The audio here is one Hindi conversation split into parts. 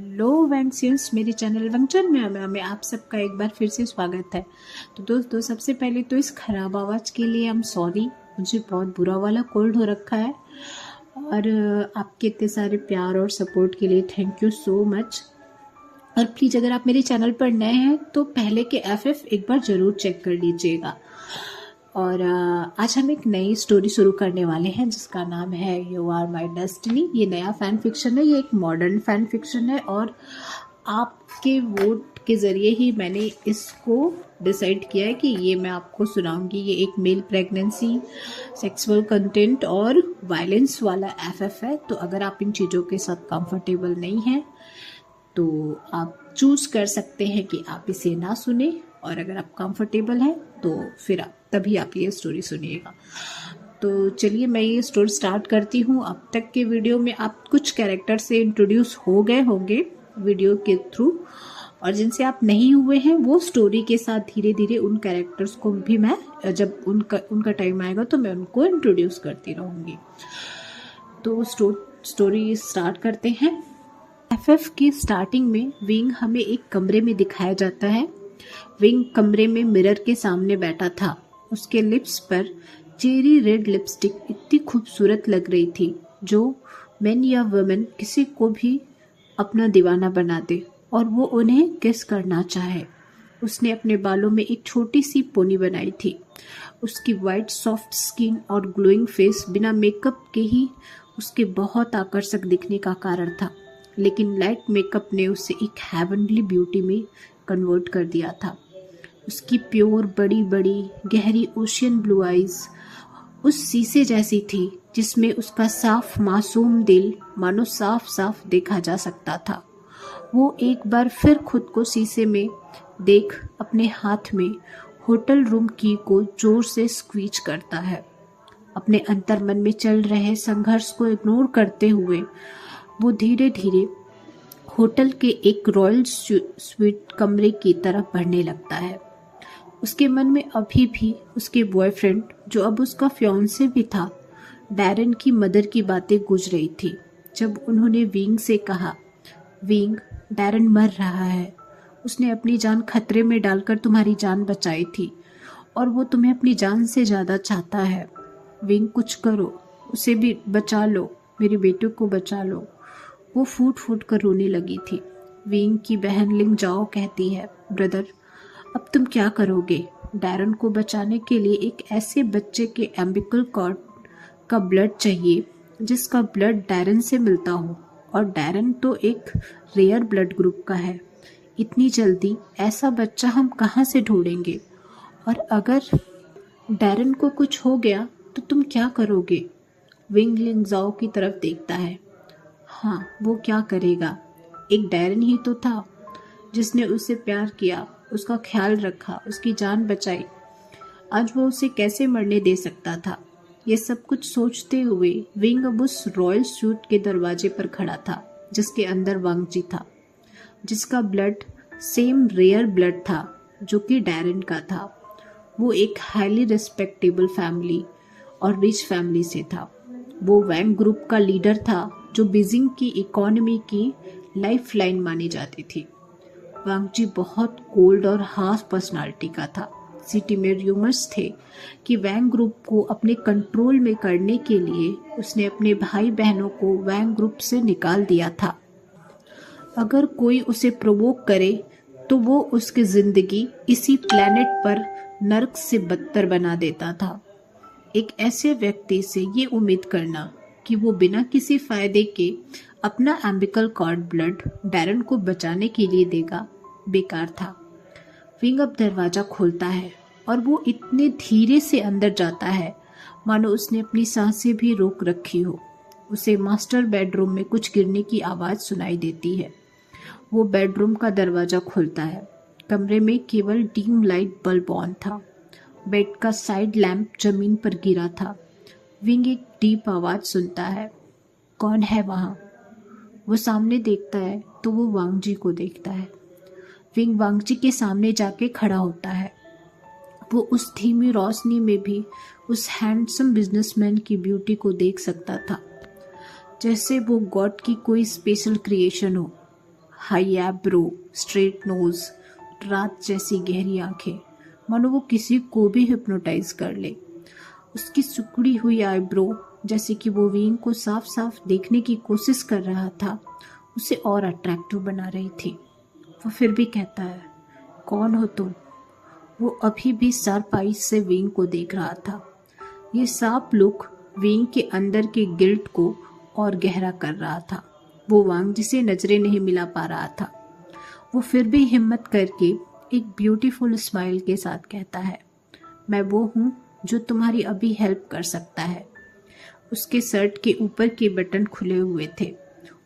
हेलो वैंसियंस, मेरे चैनल वंचन में आप सबका एक बार फिर से स्वागत है। तो दोस्तों, सबसे पहले तो इस खराब आवाज़ के लिए हम सॉरी। मुझे बहुत बुरा वाला कोल्ड हो रखा है और आपके इतने सारे प्यार और सपोर्ट के लिए थैंक यू सो मच। और प्लीज़ अगर आप मेरे चैनल पर नए हैं तो पहले के FF एक बार ज़रूर चेक कर लीजिएगा। और आज हम एक नई स्टोरी शुरू करने वाले हैं जिसका नाम है यू आर माई डेस्टिनी। ये नया फैन फिक्शन है, ये एक मॉडर्न फैन फिक्शन है और आपके वोट के ज़रिए ही मैंने इसको डिसाइड किया है कि ये मैं आपको सुनाऊंगी। ये एक मेल प्रेगनेंसी, सेक्सुअल कंटेंट और वायलेंस वाला FF है। तो अगर आप इन चीज़ों के साथ कंफर्टेबल नहीं हैं तो आप चूज़ कर सकते हैं कि आप इसे ना सुने, और अगर आप कंफर्टेबल हैं तो फिर तभी आप ये स्टोरी सुनिएगा। तो चलिए मैं ये स्टोरी स्टार्ट करती हूँ। अब तक के वीडियो में आप कुछ कैरेक्टर से इंट्रोड्यूस हो गए होंगे वीडियो के थ्रू, और जिनसे आप नहीं हुए हैं वो स्टोरी के साथ धीरे धीरे उन कैरेक्टर्स को भी मैं जब उनका टाइम आएगा तो मैं उनको इंट्रोड्यूस करती रहूँगी। तो स्टोरी स्टार्ट करते हैं। FF की स्टार्टिंग में विंग हमें एक कमरे में दिखाया जाता है। विंग कमरे में मिरर के सामने बैठा था। उसके लिप्स पर चेरी रेड लिपस्टिक इतनी खूबसूरत लग रही थी जो मैन या वुमेन किसी को भी अपना दीवाना बना दे और वो उन्हें किस करना चाहे। उसने अपने बालों में एक छोटी सी पोनी बनाई थी। उसकी वाइट सॉफ्ट स्किन और ग्लोइंग फेस बिना मेकअप के ही उसके बहुत आकर्षक दिखने का कारण था, लेकिन लाइट मेकअप ने उसे एक हेवनली ब्यूटी में कन्वर्ट कर दिया था। उसकी प्योर बड़ी बड़ी गहरी ओशियन ब्लू आइज उस शीशे जैसी थी जिसमें उसका साफ मासूम दिल मानो साफ साफ देखा जा सकता था। वो एक बार फिर खुद को शीशे में देख अपने हाथ में होटल रूम की को जोर से स्क्वीज करता है। अपने अंतर्मन में चल रहे संघर्ष को इग्नोर करते हुए वो धीरे धीरे होटल के एक रॉयल स्वीट कमरे की तरफ बढ़ने लगता है। उसके मन में अभी भी उसके बॉयफ्रेंड, जो अब उसका फियांसे भी था, डैरन की मदर की बातें गूंज रही थी। जब उन्होंने विंग से कहा, विंग, डैरन मर रहा है, उसने अपनी जान खतरे में डालकर तुम्हारी जान बचाई थी और वो तुम्हें अपनी जान से ज़्यादा चाहता है। विंग, कुछ करो, उसे भी बचा लो, मेरे बेटे को बचा लो। वो फूट फूट कर रोने लगी थी। विंग की बहन लिंग जाओ कहती है, ब्रदर, अब तुम क्या करोगे? डैरन को बचाने के लिए एक ऐसे बच्चे के एम्बिकल कॉर्ड का ब्लड चाहिए जिसका ब्लड डैरन से मिलता हो, और डैरन तो एक रेयर ब्लड ग्रुप का है। इतनी जल्दी ऐसा बच्चा हम कहाँ से ढूंढेंगे? और अगर डैरन को कुछ हो गया तो तुम क्या करोगे? विंग लिंग जाओ की तरफ देखता है। हाँ, वो क्या करेगा? एक डैरन ही तो था जिसने उसे प्यार किया, उसका ख्याल रखा, उसकी जान बचाई। आज वो उसे कैसे मरने दे सकता था? ये सब कुछ सोचते हुए विंग अब उस रॉयल सूट के दरवाजे पर खड़ा था जिसके अंदर वांगजी था, जिसका ब्लड सेम रेयर ब्लड था जो कि डैरन का था। वो एक हाईली रिस्पेक्टेबल फैमिली और रिच फैमिली से था। वो वैंग ग्रुप का लीडर था जो बीजिंग की इकोनॉमी की लाइफ लाइन मानी जाती थी। वांगजी बहुत कोल्ड और हार्श पर्सनालिटी का था। सिटी में र्यूमर्स थे कि वैंग ग्रुप को अपने कंट्रोल में करने के लिए उसने अपने भाई बहनों को वैंग ग्रुप से निकाल दिया था। अगर कोई उसे प्रोवोक करे तो वो उसकी जिंदगी इसी प्लेनेट पर नर्क से बदतर बना देता था। एक ऐसे व्यक्ति से ये उम्मीद करना कि वो बिना किसी फायदे के अपना एम्बिकल कॉर्ड ब्लड डैरन को बचाने के लिए देगा, बेकार था। विंग अब दरवाजा खोलता है और वो इतने धीरे से अंदर जाता है मानो उसने अपनी सांसें भी रोक रखी हो। उसे मास्टर बेडरूम में कुछ गिरने की आवाज़ सुनाई देती है। वो बेडरूम का दरवाजा खोलता है। कमरे में केवल डीम लाइट बल्ब ऑन था। बेड का साइड लैंप जमीन पर गिरा था। विंग एक डीप आवाज़ सुनता है। कौन है वहाँ? वो सामने देखता है तो वो वांगजी को देखता है। विंग वांगजी के सामने जाके खड़ा होता है। वो उस धीमी रोशनी में भी उस हैंडसम बिजनेसमैन की ब्यूटी को देख सकता था, जैसे वो गॉड की कोई स्पेशल क्रिएशन हो। हाई एब्रो, स्ट्रेट नोज, रात जैसी गहरी आंखें, मानो वो किसी को भी हिप्नोटाइज कर ले। उसकी सिकुड़ी हुई आईब्रो, जैसे कि वो विंग को साफ साफ देखने की कोशिश कर रहा था, उसे और अट्रैक्टिव बना रही थी। वो फिर भी कहता है, कौन हो तुम? वो अभी भी शार्प आईज से विंग को देख रहा था। ये शार्प लुक विंग के अंदर के गिल्ट को और गहरा कर रहा था। वो वांग जिसे नजरें नहीं मिला पा रहा था। वो फिर भी हिम्मत करके एक ब्यूटीफुल स्माइल के साथ कहता है, मैं वो हूँ जो तुम्हारी अभी हेल्प कर सकता है। उसके शर्ट के ऊपर के बटन खुले हुए थे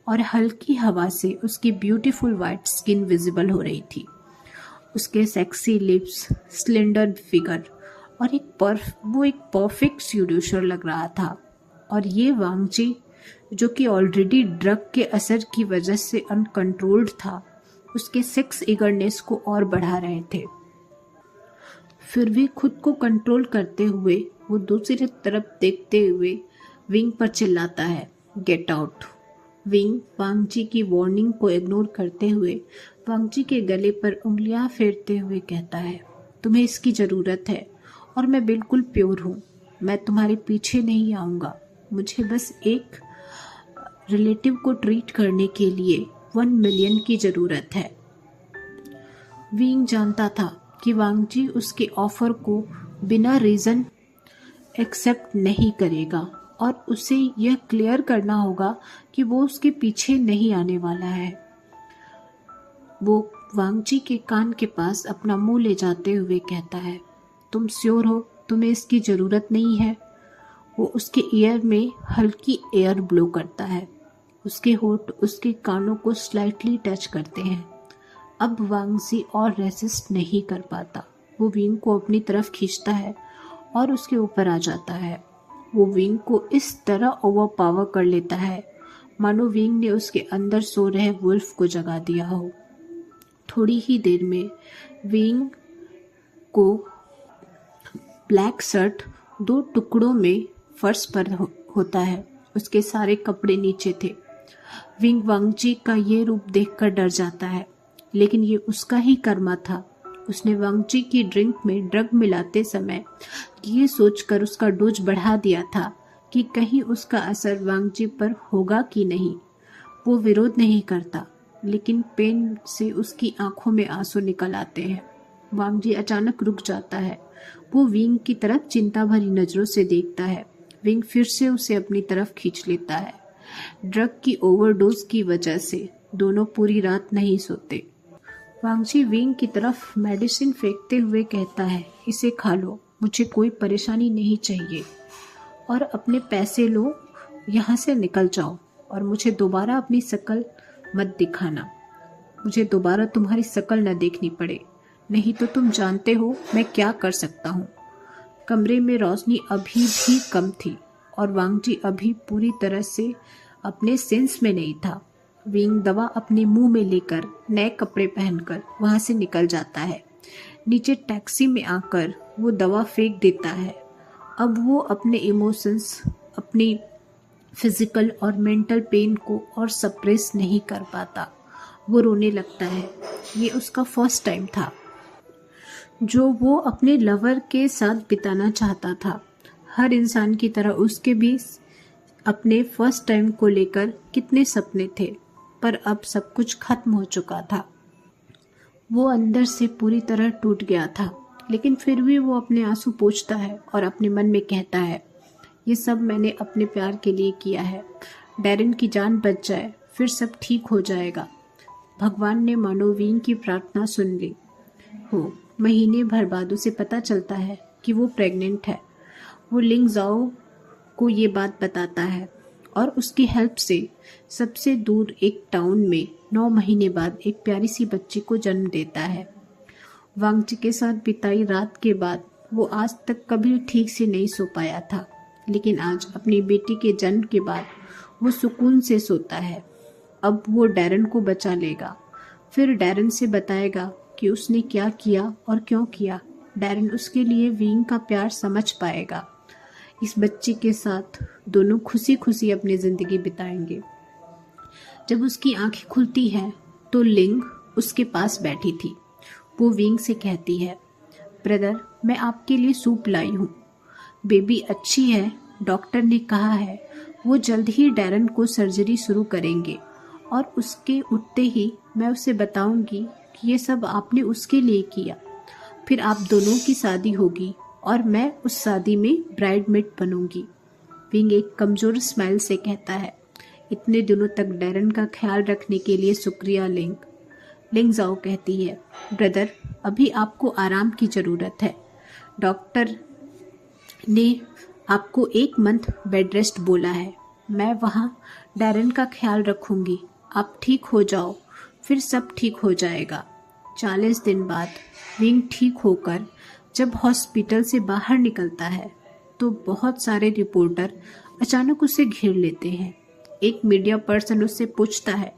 और हल्की हवा से उसकी ब्यूटीफुल वाइट स्किन विजिबल हो रही थी। उसके सेक्सी लिप्स, स्लेंडर फिगर और वो एक परफेक्ट सीड्यूसर लग रहा था। और ये वांगजी, जो कि ऑलरेडी ड्रग के असर की वजह से अनकंट्रोल्ड था, उसके सेक्स ईगरनेस को और बढ़ा रहे थे। फिर भी खुद को कंट्रोल करते हुए वो दूसरी तरफ देखते हुए विंग पर चिल्लाता है, गेट आउट। विंग वांगजी की वार्निंग को इग्नोर करते हुए वांगजी के गले पर उंगलियां फेरते हुए कहता है, तुम्हें इसकी ज़रूरत है और मैं बिल्कुल प्योर हूँ। मैं तुम्हारे पीछे नहीं आऊँगा। मुझे बस एक रिलेटिव को ट्रीट करने के लिए 1 मिलियन की ज़रूरत है। विंग जानता था कि वांगजी उसके ऑफर को बिना रीज़न एक्सेप्ट नहीं करेगा और उसे यह क्लियर करना होगा कि वो उसके पीछे नहीं आने वाला है। वो वांगजी के कान के पास अपना मुंह ले जाते हुए कहता है, तुम श्योर हो तुम्हें इसकी ज़रूरत नहीं है? वो उसके ईयर में हल्की एयर ब्लो करता है। उसके होंठ उसके कानों को स्लाइटली टच करते हैं। अब वांगजी और रेसिस्ट नहीं कर पाता। वो विंग को अपनी तरफ खींचता है और उसके ऊपर आ जाता है। वो विंग को इस तरह ओवरपावर कर लेता है मानो विंग ने उसके अंदर सो रहे वुल्फ को जगा दिया हो। थोड़ी ही देर में विंग को ब्लैक शर्ट 2 टुकड़ों में फर्श पर होता है। उसके सारे कपड़े नीचे थे। विंग वांगजी का ये रूप देखकर डर जाता है, लेकिन ये उसका ही कर्मा था। उसने वांगजी की ड्रिंक में ड्रग मिलाते समय ये सोचकर उसका डोज बढ़ा दिया था कि कहीं उसका असर वांगजी पर होगा कि नहीं। वो विरोध नहीं करता, लेकिन पेन से उसकी आंखों में आंसू निकल आते हैं। वांगजी अचानक रुक जाता है। वो विंग की तरफ चिंता भरी नज़रों से देखता है। विंग फिर से उसे अपनी तरफ खींच लेता है। ड्रग की ओवरडोज की वजह से दोनों पूरी रात नहीं सोते। वांगजी विंग की तरफ मेडिसिन फेंकते हुए कहता है, इसे खा लो, मुझे कोई परेशानी नहीं चाहिए और अपने पैसे लो, यहाँ से निकल जाओ और मुझे दोबारा अपनी शक्ल मत दिखाना। मुझे दोबारा तुम्हारी शक्ल न देखनी पड़े, नहीं तो तुम जानते हो मैं क्या कर सकता हूँ। कमरे में रोशनी अभी भी कम थी और वांगजी अभी पूरी तरह से अपने सेंस में नहीं था। विंग दवा अपने मुंह में लेकर नए कपड़े पहनकर वहां से निकल जाता है। नीचे टैक्सी में आकर वो दवा फेंक देता है। अब वो अपने इमोशंस, अपनी फिजिकल और मेंटल पेन को और सप्रेस नहीं कर पाता। वो रोने लगता है। ये उसका फर्स्ट टाइम था जो वो अपने लवर के साथ बिताना चाहता था। हर इंसान की तरह उसके भी अपने फर्स्ट टाइम को लेकर कितने सपने थे, पर अब सब कुछ खत्म हो चुका था। वो अंदर से पूरी तरह टूट गया था, लेकिन फिर भी वो अपने आंसू पोंछता है और अपने मन में कहता है, ये सब मैंने अपने प्यार के लिए किया है। डैरेन की जान बच जाए, फिर सब ठीक हो जाएगा। भगवान ने मानो विंग की प्रार्थना सुन ली हो। महीने भर बाद उसे पता चलता है कि वो प्रेग्नेंट है। वो लिंग जाओ को ये बात बताता है और उसकी हेल्प से सबसे दूर एक टाउन में 9 महीने बाद एक प्यारी सी बच्ची को जन्म देता है। वांगजी के साथ बिताई रात के बाद वो आज तक कभी ठीक से नहीं सो पाया था, लेकिन आज अपनी बेटी के जन्म के बाद वो सुकून से सोता है। अब वो डैरेन को बचा लेगा, फिर डैरेन से बताएगा कि उसने क्या किया और क्यों किया। डैरेन उसके लिए विंग का प्यार समझ पाएगा। इस बच्ची के साथ दोनों खुशी खुशी अपनी ज़िंदगी बिताएंगे। जब उसकी आंखें खुलती हैं तो लिंग उसके पास बैठी थी। वो विंग से कहती है, ब्रदर मैं आपके लिए सूप लाई हूँ। बेबी अच्छी है, डॉक्टर ने कहा है वो जल्द ही डैरन को सर्जरी शुरू करेंगे और उसके उठते ही मैं उसे बताऊंगी कि ये सब आपने उसके लिए किया। फिर आप दोनों की शादी होगी और मैं उस शादी में ब्राइडमेड बनूंगी। विंग एक कमज़ोर स्माइल से कहता है, इतने दिनों तक डैरन का ख्याल रखने के लिए शुक्रिया लिंग। लिंग जाओ कहती है, ब्रदर अभी आपको आराम की ज़रूरत है। डॉक्टर ने आपको 1 मंथ बेड रेस्ट बोला है। मैं वहाँ डैरन का ख्याल रखूँगी। आप ठीक हो जाओ, फिर सब ठीक हो जाएगा। 40 दिन बाद विंग ठीक होकर जब हॉस्पिटल से बाहर निकलता है तो बहुत सारे रिपोर्टर अचानक उसे घेर लेते हैं। एक मीडिया पर्सन उससे पूछता है,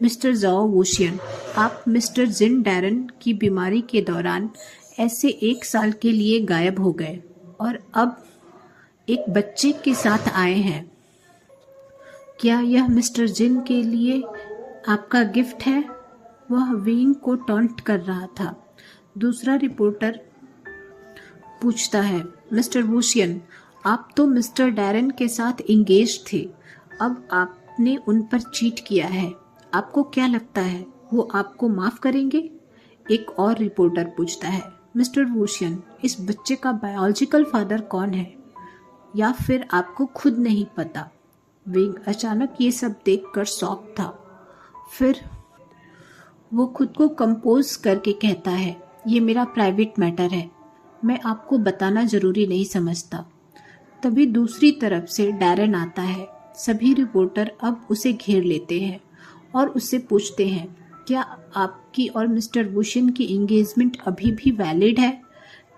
मिस्टर ज़ाओ वूशियन, आप मिस्टर जिन डैरन की बीमारी के दौरान ऐसे 1 साल के लिए गायब हो गए और अब एक बच्चे के साथ आए हैं। क्या यह मिस्टर जिन के लिए आपका गिफ्ट है? वह विंग को टॉन्ट कर रहा था। दूसरा रिपोर्टर पूछता है, मिस्टर वूशियन, आप तो मिस्टर डैरन के साथ इंगेज थे, अब आपने उन पर चीट किया है। आपको क्या लगता है वो आपको माफ करेंगे? एक और रिपोर्टर पूछता है, मिस्टर वूशियन, इस बच्चे का बायोलॉजिकल फादर कौन है या फिर आपको खुद नहीं पता? विंग अचानक ये सब देखकर शॉक था। फिर वो खुद को कंपोज करके कहता है, ये मेरा प्राइवेट मैटर है, मैं आपको बताना ज़रूरी नहीं समझता। तभी दूसरी तरफ से डैरन आता है। सभी रिपोर्टर अब उसे घेर लेते हैं और उससे पूछते हैं, क्या आपकी और मिस्टर वूशियन की एंगेजमेंट अभी भी वैलिड है?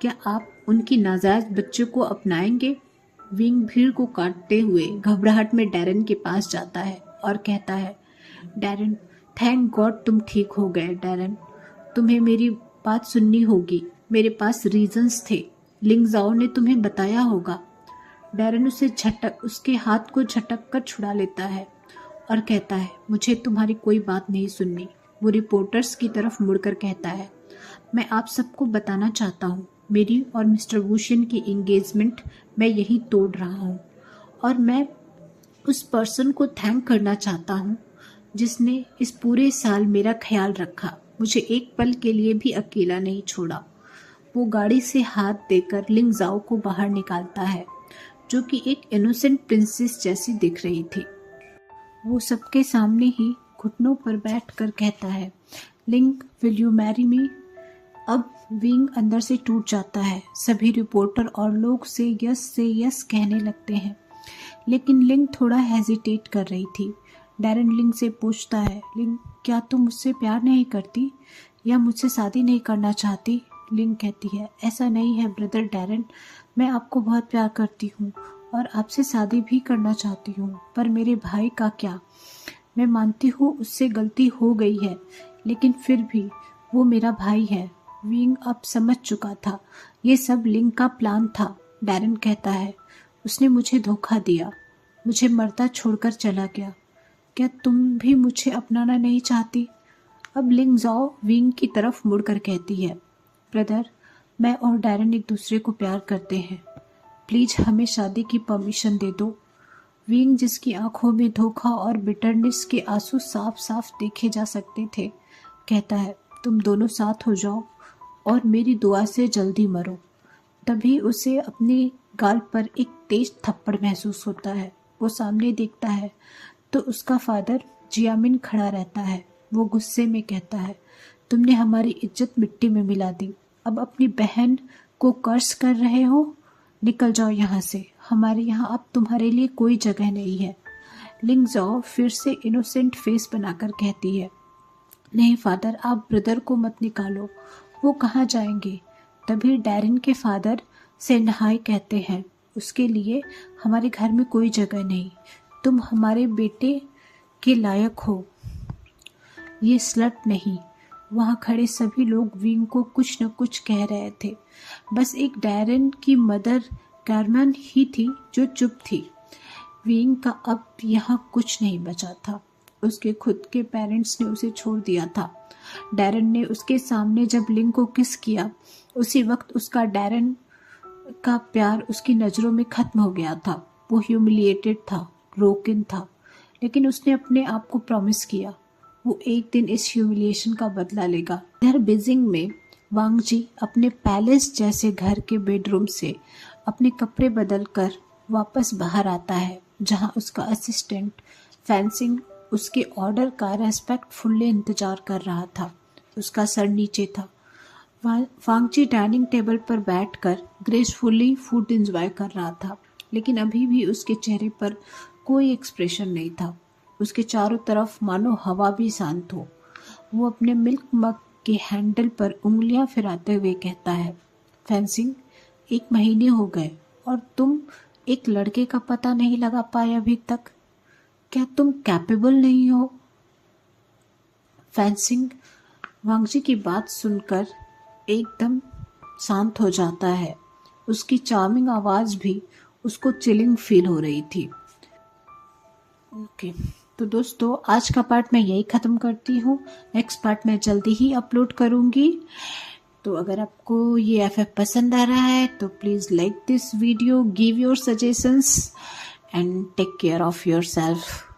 क्या आप उनकी नाजायज़ बच्चे को अपनाएंगे? विंग भीड़ को काटते हुए घबराहट में डैरन के पास जाता है और कहता है, डैरन थैंक गॉड तुम ठीक हो गए। डैरन तुम्हें मेरी बात सुननी होगी, मेरे पास रीजंस थे, लिंग जाओ ने तुम्हें बताया होगा। डैरन उसके हाथ को झटक कर छुड़ा लेता है और कहता है, मुझे तुम्हारी कोई बात नहीं सुननी। वो रिपोर्टर्स की तरफ मुड़कर कहता है, मैं आप सबको बताना चाहता हूँ, मेरी और मिस्टर वूशियन की एंगेजमेंट मैं यहीं तोड़ रहा हूँ और मैं उस पर्सन को थैंक करना चाहता हूँ जिसने इस पूरे साल मेरा ख्याल रखा, मुझे एक पल के लिए भी अकेला नहीं छोड़ा। वो गाड़ी से हाथ देकर लिंग जाओ को बाहर निकालता है, जो कि एक इनोसेंट प्रिंसेस जैसी दिख रही थी। वो सबके सामने ही घुटनों पर बैठकर कहता है, लिंग विल यू मैरी मी? अब विंग अंदर से टूट जाता है। सभी रिपोर्टर और लोग से यस कहने लगते हैं, लेकिन लिंग थोड़ा हेजिटेट कर रही थी। डैरन लिंग से पूछता है, लिंग क्या तुम मुझसे प्यार नहीं करती या मुझसे शादी नहीं करना चाहती? लिंग कहती है, ऐसा नहीं है ब्रदर डैरन, मैं आपको बहुत प्यार करती हूँ और आपसे शादी भी करना चाहती हूँ, पर मेरे भाई का क्या? मैं मानती हूँ उससे गलती हो गई है, लेकिन फिर भी वो मेरा भाई है। विंग अब समझ चुका था, ये सब लिंग का प्लान था। डैरन कहता है, उसने मुझे धोखा दिया, मुझे मरता छोड़कर चला गया। क्या तुम भी मुझे अपनाना नहीं चाहती? अब लिंग जाओ विंग की तरफ मुड़कर कहती है, ब्रदर मैं और डैरन एक दूसरे को प्यार करते हैं, प्लीज हमें शादी की परमिशन दे दो। विंग, जिसकी आंखों में धोखा और बिटरनेस के आंसू साफ साफ देखे जा सकते थे, कहता है, तुम दोनों साथ हो जाओ और मेरी दुआ से जल्दी मरो। तभी उसे अपने गाल पर एक तेज थप्पड़ महसूस होता है। वो सामने देखता है तो उसका फादर जियामिन खड़ा रहता है। वो गुस्से में कहता है, तुमने हमारी इज्जत मिट्टी में मिला दी, अब अपनी बहन को कर्ज कर रहे हो? निकल जाओ यहाँ से, हमारे यहाँ अब तुम्हारे लिए कोई जगह नहीं है। लिंग जाओ फिर से इनोसेंट फेस बनाकर कहती है, नहीं फादर, आप ब्रदर को मत निकालो, वो कहाँ जाएंगे? तभी डैरन के फादर सेंडहाई कहते हैं, उसके लिए हमारे घर में कोई जगह नहीं, तुम हमारे बेटे के लायक हो, ये स्लट नहीं। वहाँ खड़े सभी लोग विंग को कुछ न कुछ कह रहे थे। बस एक डैरन की मदर कार्मेन ही थी जो चुप थी। विंग का अब यहाँ कुछ नहीं बचा था। उसके खुद के पेरेंट्स ने उसे छोड़ दिया था। डैरन ने उसके सामने जब लिंग को किस किया, उसी वक्त उसका डैरन का प्यार उसकी नज़रों में खत्म हो गया था। वो ह्यूमिलिएटेड था, ब्रोकन था, लेकिन उसने अपने आप को प्रॉमिस किया वो एक दिन इस ह्यूमिलिएशन का बदला लेगा। इधर बीजिंग में वांग जी अपने पैलेस जैसे घर के बेडरूम से अपने कपड़े बदलकर वापस बाहर आता है, जहां उसका असिस्टेंट फैंसिंग उसके ऑर्डर का रेस्पेक्टफुल्ली इंतजार कर रहा था। उसका सर नीचे था। वांग जी डाइनिंग टेबल पर बैठकर ग्रेसफुली फूड एंजॉय कर रहा था, लेकिन अभी भी उसके चेहरे पर कोई एक्सप्रेशन नहीं था। उसके चारों तरफ मानो हवा भी शांत हो। वो अपने मिल्क मग के हैंडल पर उंगलियां फिराते हुए कहता है, फैंसिंग 1 महीने हो गए और तुम एक लड़के का पता नहीं लगा पाए अभी तक। क्या तुम कैपेबल नहीं हो? फैंसिंग वांग जी की बात सुनकर एकदम शांत हो जाता है। उसकी चार्मिंग आवाज़ भी उसको चिलिंग फील हो रही थी। ओके, तो दोस्तों आज का पार्ट मैं यही ख़त्म करती हूँ। नेक्स्ट पार्ट मैं जल्दी ही अपलोड करूँगी। तो अगर आपको ये FF पसंद आ रहा है तो please like this video, give your suggestions and take care of your self.